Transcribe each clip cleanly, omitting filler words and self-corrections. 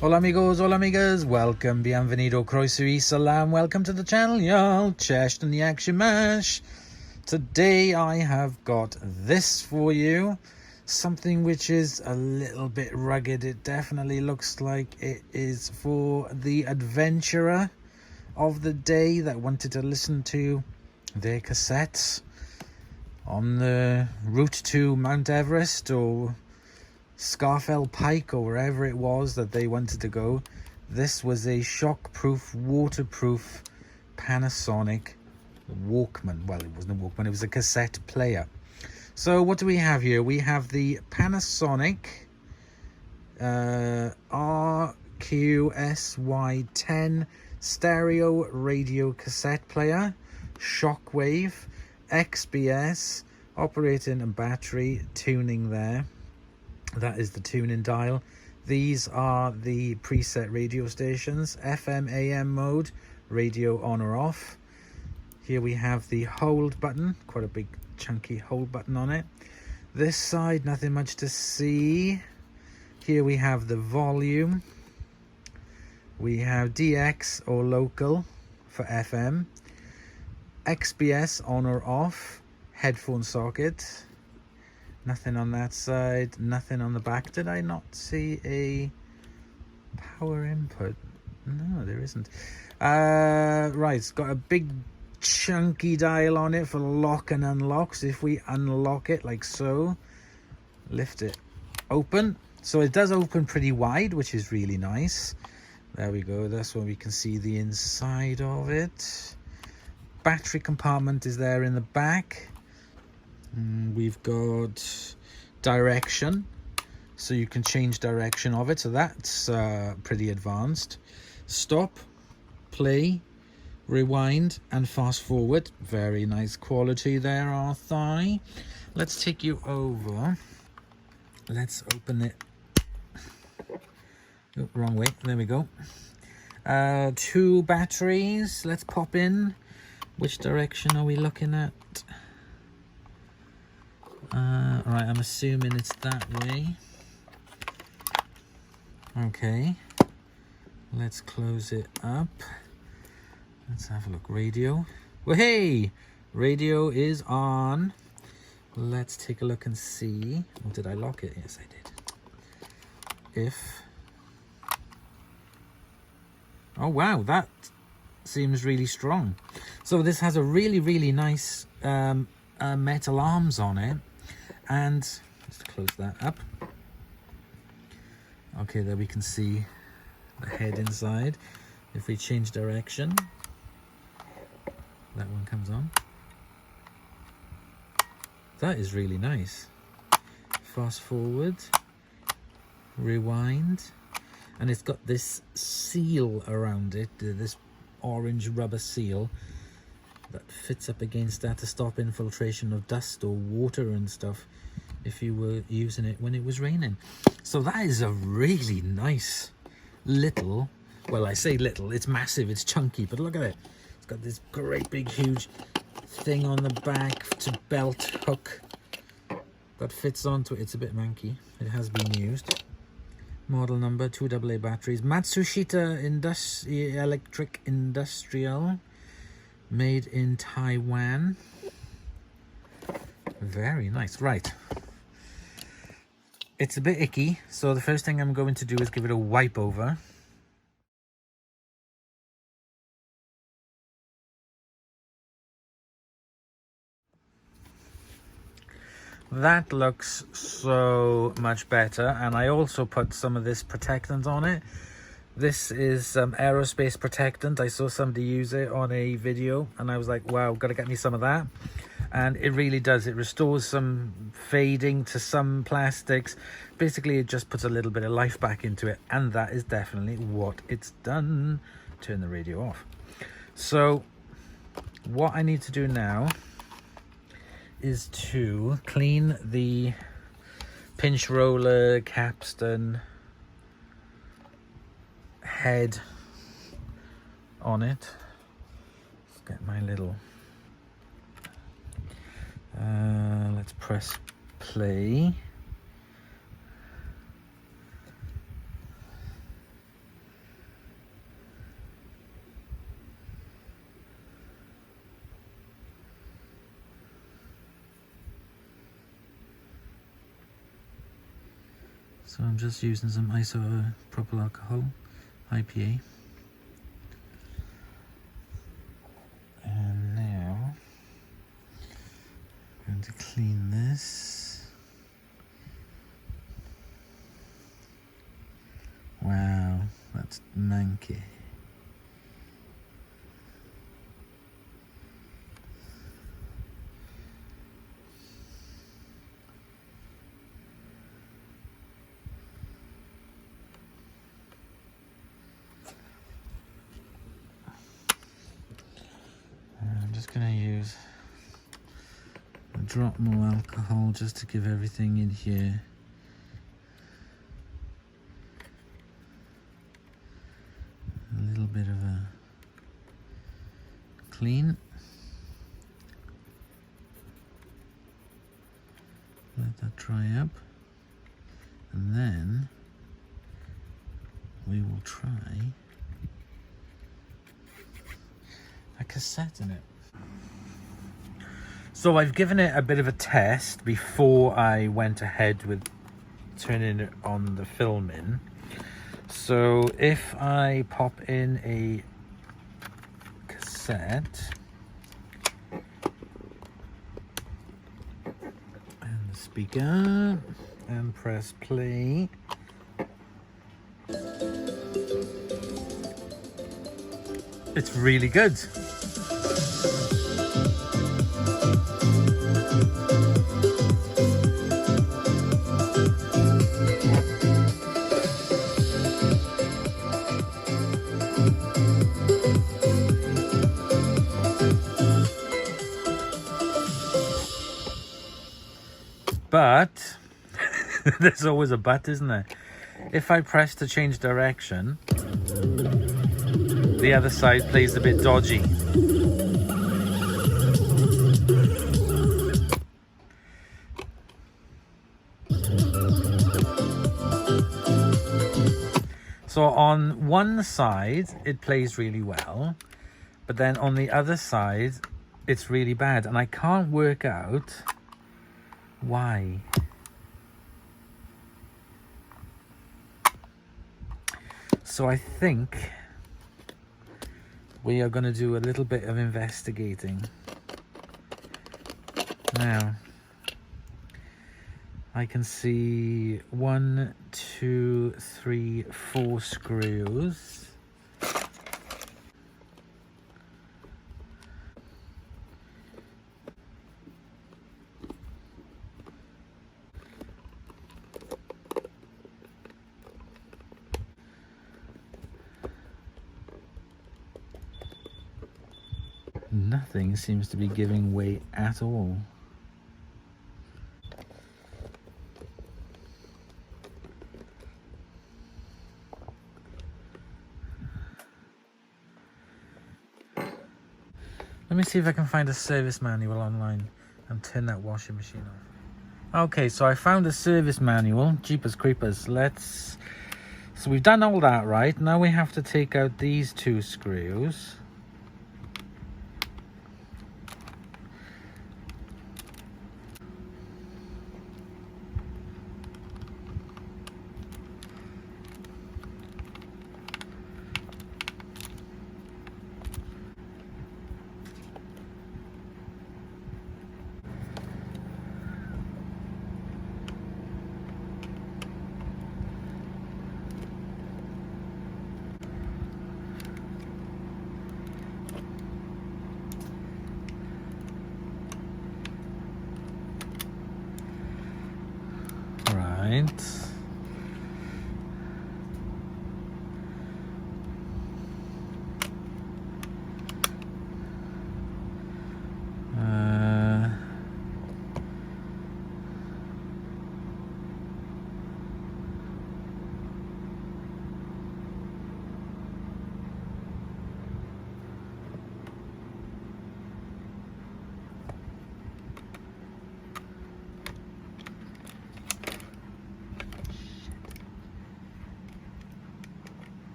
Hola amigos, hola amigas, welcome, bienvenido, croeso y salam, welcome to the channel, y'all. Cześć and the action mash. Today I have got this for you, something which is a little bit rugged. It definitely looks like it is for the adventurer of the day that wanted to listen to their cassettes on the route to Mount Everest or Scarfell Pike or wherever it was that they wanted to go. This was a shockproof, waterproof Panasonic Walkman. Well, it wasn't a Walkman, it was a cassette player. So what do we have here? We have the Panasonic RQ-SW10 stereo radio cassette player, shockwave, XBS, operating and battery, tuning there. That is the tuning dial. These are the preset radio stations, FM, AM mode, radio on or off. Here we have the hold button, quite a big chunky hold button on it. This side, nothing much to see. Here we have the volume. We have DX or local for FM. XBS on or off, headphone socket. Nothing on that side, nothing on the back. Did I not see a power input? No, there isn't. Right, it's got a big chunky dial on it for lock and unlock. So if we unlock it like so, lift it open. So it does open pretty wide, which is really nice. There we go, that's when we can see the inside of it. Battery compartment is there in the back. We've got direction, so you can change direction of it, so that's pretty advanced. Stop, play, rewind and fast forward. Very nice quality there, our thigh. Let's take you over. Let's open it. Oh, wrong way. There we go. 2 batteries. Let's pop in. Which direction are we looking at? Right, I'm assuming it's that way. Okay, let's close it up. Let's have a look. Radio. Well, hey, radio is on. Let's take a look and see. Oh, did I lock it? Yes, I did. If. Oh, wow, that seems really strong. So this has a really nice metal arms on it. And let's close that up. Okay, there we can see the head inside. If we change direction, that one comes on. That is really nice. Fast forward, rewind, and it's got this seal around it, this orange rubber seal that fits up against that to stop infiltration of dust or water and stuff if you were using it when it was raining. So that is a really nice little, well, I say little, it's massive, it's chunky, but look at it. It's got this great big huge thing on the back to belt hook that fits onto it. It's a bit manky. It has been used. Model number, 2 AA batteries. Matsushita Electric Industrial. Made in Taiwan. Very nice. Right. It's a bit icky, so the first thing I'm going to do is give it a wipe over. That looks so much better, and I also put some of this protectant on it. This is aerospace protectant. I saw somebody use it on a video and I was like, wow, gotta get me some of that. And it really does. It restores some fading to some plastics. Basically, it just puts a little bit of life back into it, and that is definitely what it's done. Turn the radio off. So what I need to do now is to clean the pinch roller capstan head on it. Let's get my little let's press play. So I'm just using some isopropyl alcohol, IPA. And now I'm going to clean this. Wow, that's manky. I'm just going to use a drop more alcohol just to give everything in here a little bit of a clean. Let that dry up, and then we will try a cassette in it. So I've given it a bit of a test before I went ahead with turning it on the film in. So if I pop in a cassette and the speaker and press play, it's really good. But there's always a but, isn't there? If I press to change direction, the other side plays a bit dodgy. So on one side it plays really well, but then on the other side it's really bad, and I can't work out why. So I think we are going to do a little bit of investigating. Now, I can see 1, 2, 3, 4 screws. Nothing seems to be giving way at all. Let me see if I can find a service manual online and turn that washing machine off. Okay, so I found a service manual. Jeepers creepers. So we've done all that, right? Now we have to take out these 2 screws.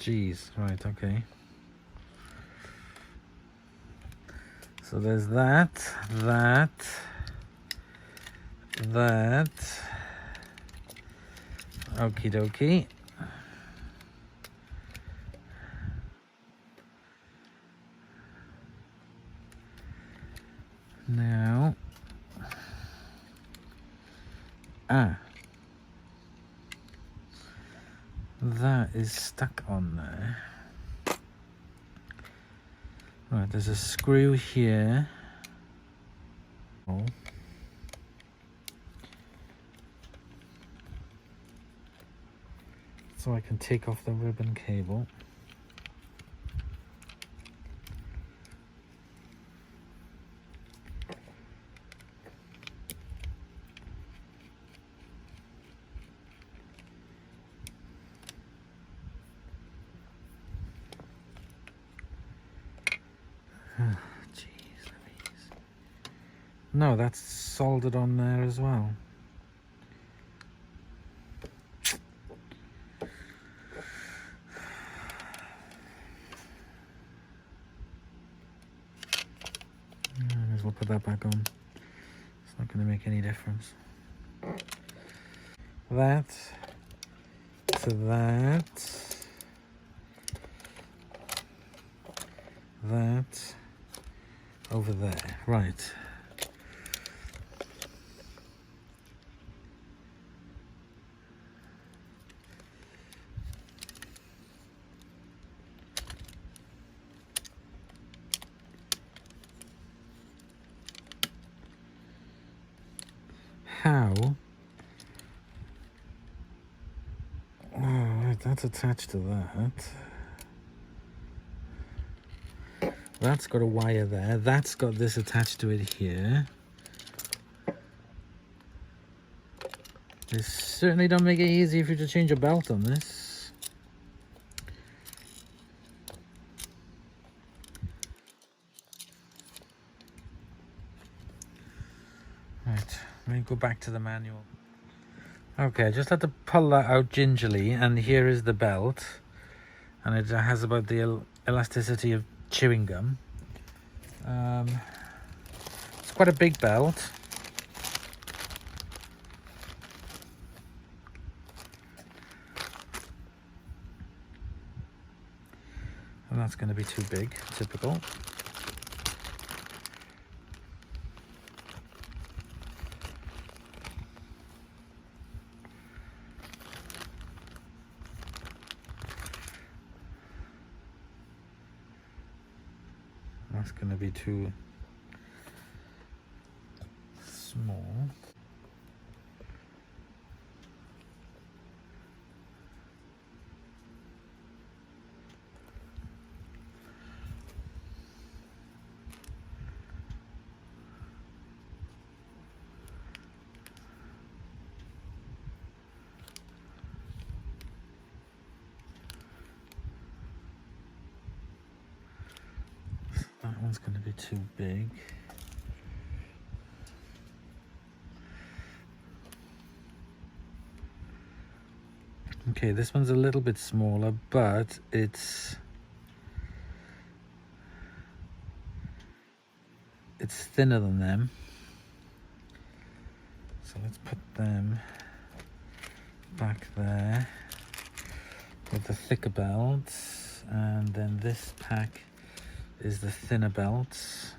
Geez, right, okay. So there's that. Okie dokie. Now, that is stuck on there. Right, there's a screw here. Oh. So I can take off the ribbon cable. Jeez Louise. No, that's soldered on there as well. Might as well put that back on. It's not going to make any difference. That to that. That over there. Right. How? Oh, right, that's attached to that. That's got a wire there. That's got this attached to it here. They certainly don't make it easy for you to change a belt on this. Right, let me go back to the manual. Okay, I just had to pull that out gingerly, and here is the belt. And it has about the elasticity of chewing gum. It's quite a big belt. And that's going to be too big, typical. That's going to be too small. That one's going to be too big. Okay, this one's a little bit smaller, but it's thinner than them. So let's put them back there with the thicker belts, and then this pack is the thinner belts.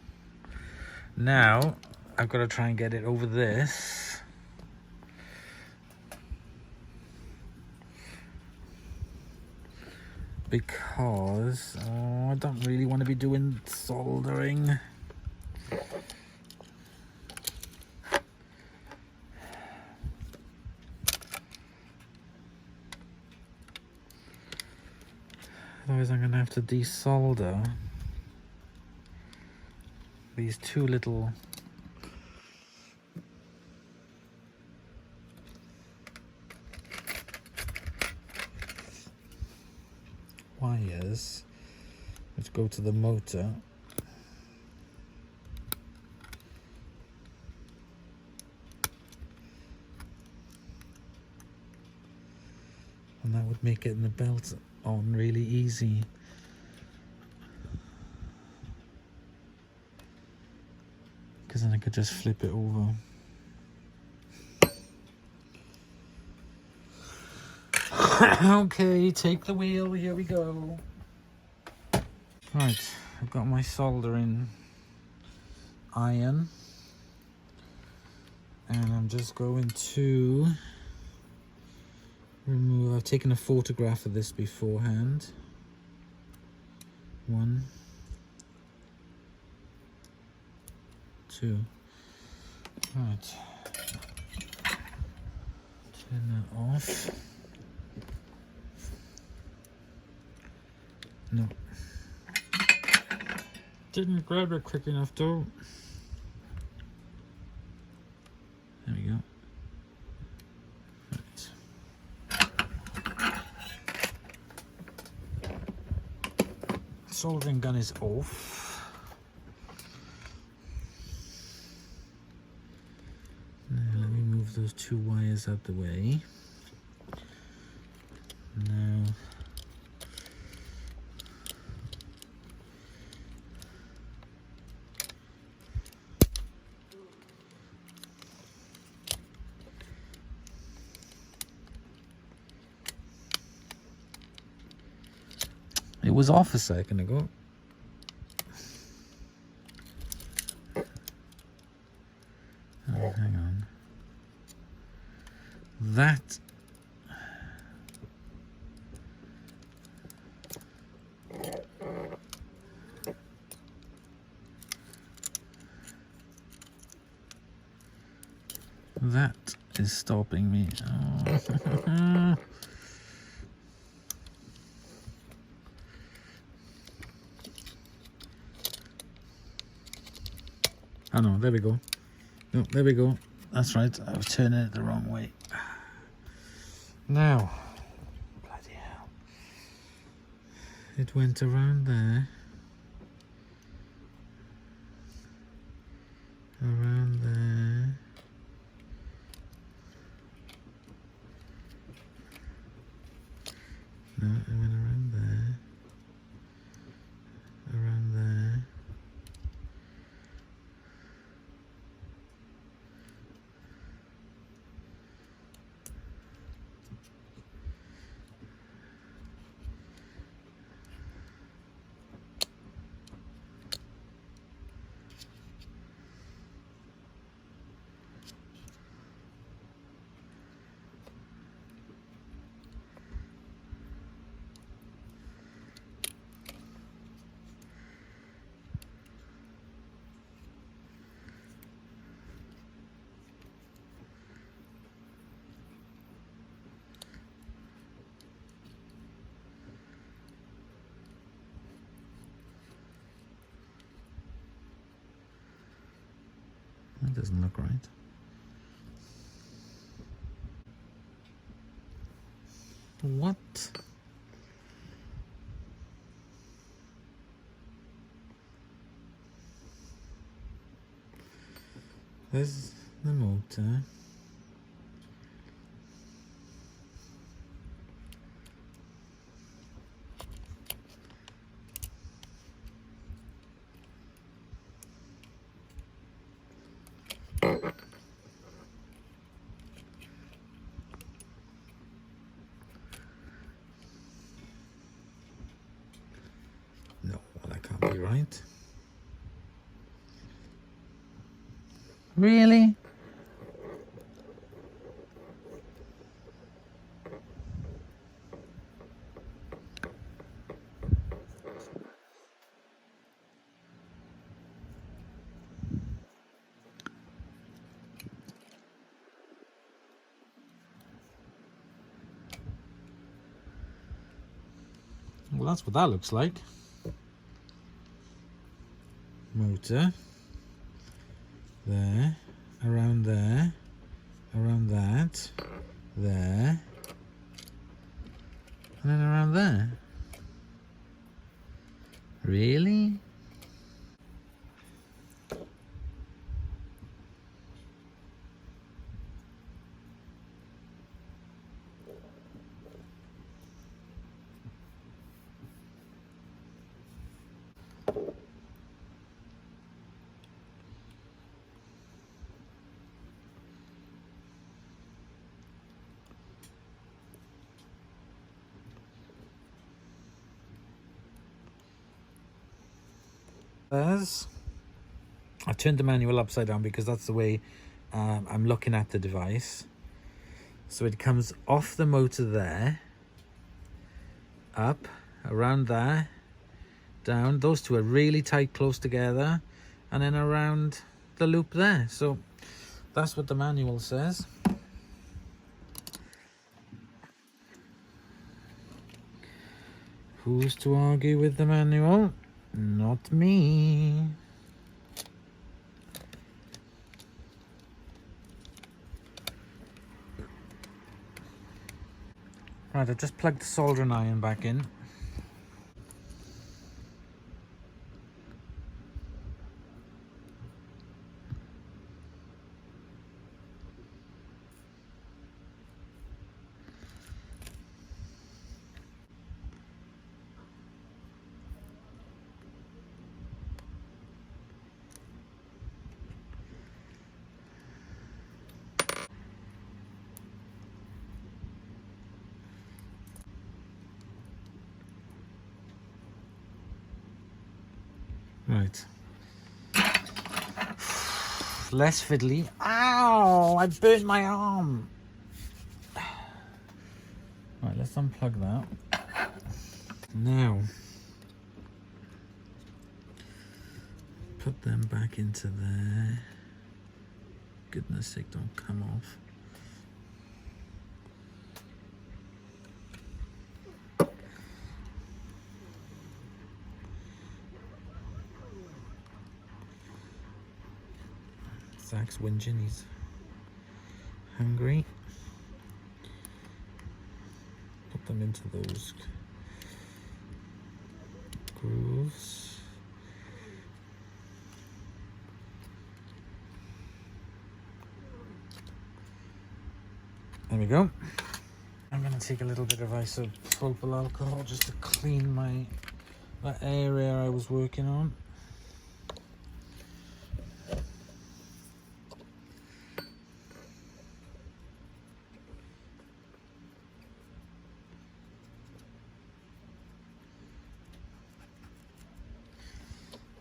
Now I've got to try and get it over this. Because I don't really want to be doing soldering. Otherwise I'm going to have to desolder these two little wires which go to the motor. And and that would make getting the belt on really easy. Because then I could just flip it over. Okay, take the wheel, here we go. Right, I've got my soldering iron. And I'm just going to remove, I've taken a photograph of this beforehand. 1, 2. Right. Turn that off. No. Didn't grab it quick enough though. There we go. Right. Soldering gun is off. Now let me move those 2 wires out the way. Now it was off a second ago. Oh, hang on. That is stopping me. Oh. Oh no, there we go. No, there we go. That's right, I was turning it the wrong way. Now, bloody hell. It went around there. Around there. No, it went around there. Around there. That doesn't look right. What? There's the motor. No, that can't be right. Really? Well, that's what that looks like. Motor. There. Around there. Around that. There. And then around there. Really? I've turned the manual upside down because that's the way I'm looking at the device. So it comes off the motor there, up, around there, down. Those two are really tight, close together, and then around the loop there. So that's what the manual says. Who's to argue with the manual? Not me. Right, I've just plugged the soldering iron back in. Right. Less fiddly. Ow! I burnt my arm. Right, let's unplug that. Now, put them back into there. Goodness sake, don't come off. Zach's whinging, he's hungry. Put them into those grooves. There we go. I'm going to take a little bit of isopropyl alcohol just to clean that area I was working on.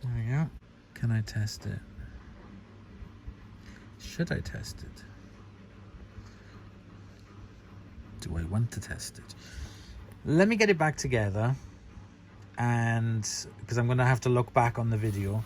There we go. Can I test it? Should I test it? Do I want to test it? Let me get it back together, and because I'm going to have to look back on the video.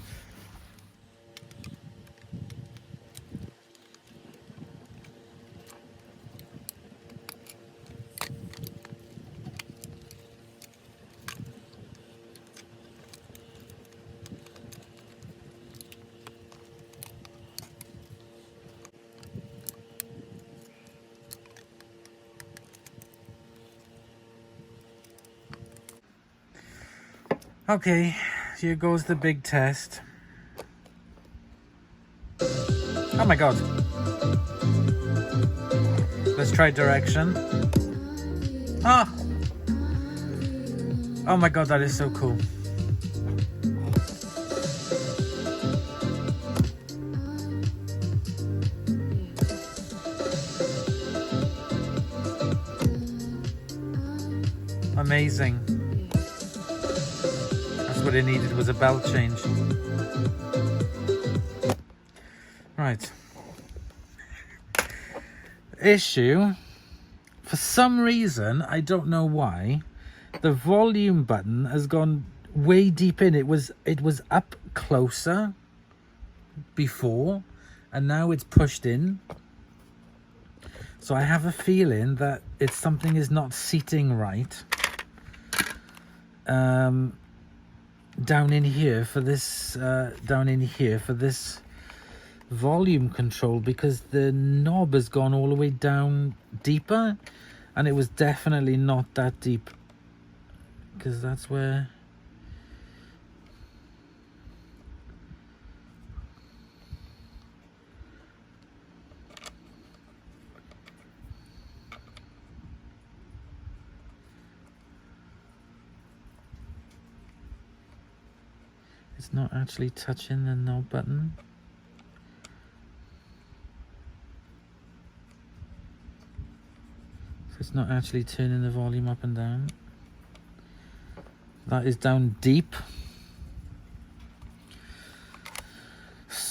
Okay, here goes the big test. Oh my god. Let's try direction. Ah! Oh my god, that is so cool. Amazing. What it needed was a belt change. Right. Issue. For some reason, I don't know why, the volume button has gone way deep in. It was up closer before, and now it's pushed in. So I have a feeling that something is not seating right. Down in here for this volume control, because the knob has gone all the way down deeper, and it was definitely not that deep, because that's where it's not actually touching the knob button. So it's not actually turning the volume up and down. That is down deep.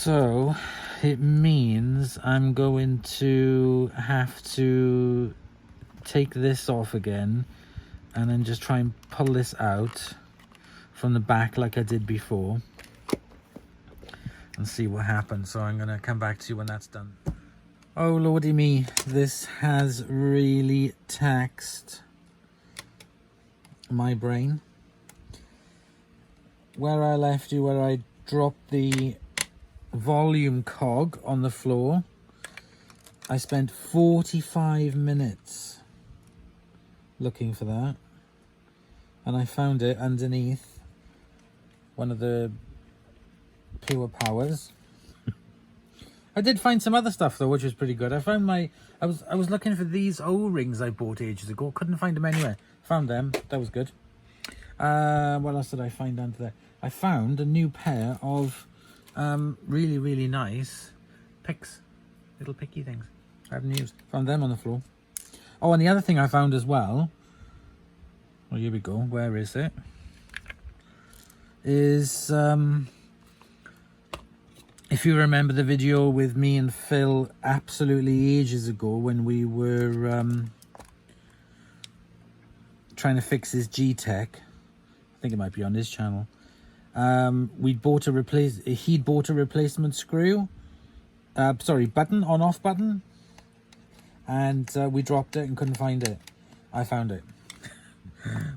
So it means I'm going to have to take this off again and then just try and pull this out from the back like I did before and see what happens. So I'm going to come back to you when that's done. Oh lordy me, this has really taxed my brain. Where I left you, where I dropped the volume cog on the floor, I spent 45 minutes looking for that, and I found it underneath one of the pure powers. I did find some other stuff though, which was pretty good. I found I was looking for these O-rings I bought ages ago, couldn't find them anywhere. Found them, that was good. What else did I find under there? I found a new pair of really nice picks, little picky things I haven't used. Found them on the floor. Oh, and the other thing I found as well, oh here we go, where is it? Is if you remember the video with me and Phil absolutely ages ago when we were trying to fix his G-Tech, I think it might be on his channel. He'd bought a replacement screw, button, on-off button, and we dropped it and couldn't find it. I found it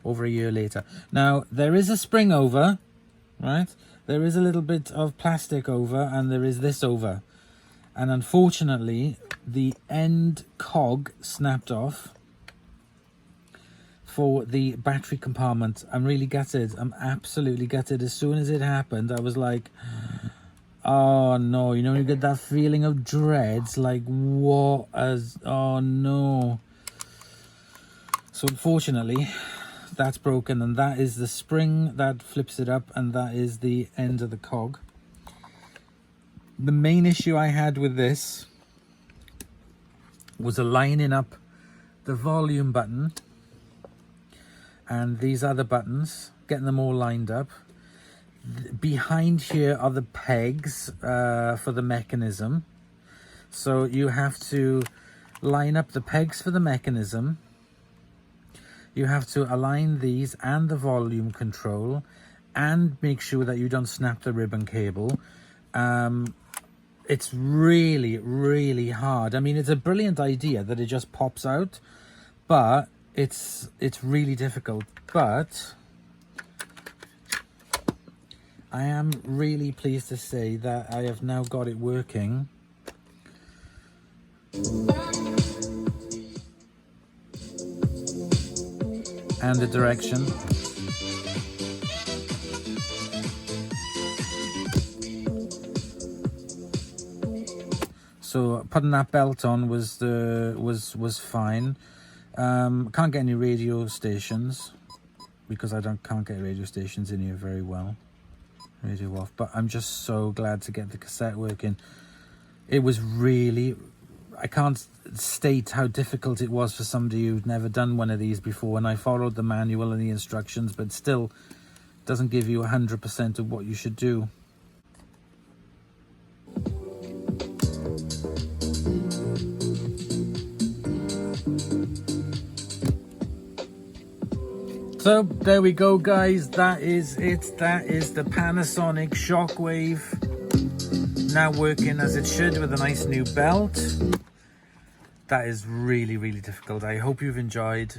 over a year later. Now there is a spring over, right? There is a little bit of plastic over, and there is this over, and unfortunately the end cog snapped off for the battery compartment. I'm really gutted. I'm absolutely gutted. As soon as it happened, I was like, oh no, you know, you get that feeling of dread, like what as, oh no. So unfortunately that's broken, and that is the spring that flips it up, and that is the end of the cog. The main issue I had with this was aligning up the volume button and these other buttons, getting them all lined up. Behind here are the pegs for the mechanism. So you have to line up the pegs for the mechanism. You have to align these and the volume control, and make sure that you don't snap the ribbon cable. It's really hard. I mean, it's a brilliant idea that it just pops out, but it's really difficult. But I am really pleased to say that I have now got it working. And the direction. So putting that belt on was fine. Can't get any radio stations because I can't get radio stations in here very well. Radio off, but I'm just so glad to get the cassette working. It was really, I can't state how difficult it was for somebody who'd never done one of these before, and I followed the manual and the instructions, but still doesn't give you 100% of what you should do. So there we go, guys. That is it. That is the Panasonic Shockwave, now working as it should with a nice new belt. That is really difficult. I hope you've enjoyed.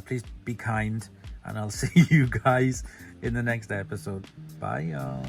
Please be kind, and I'll see you guys in the next episode. Bye, y'all.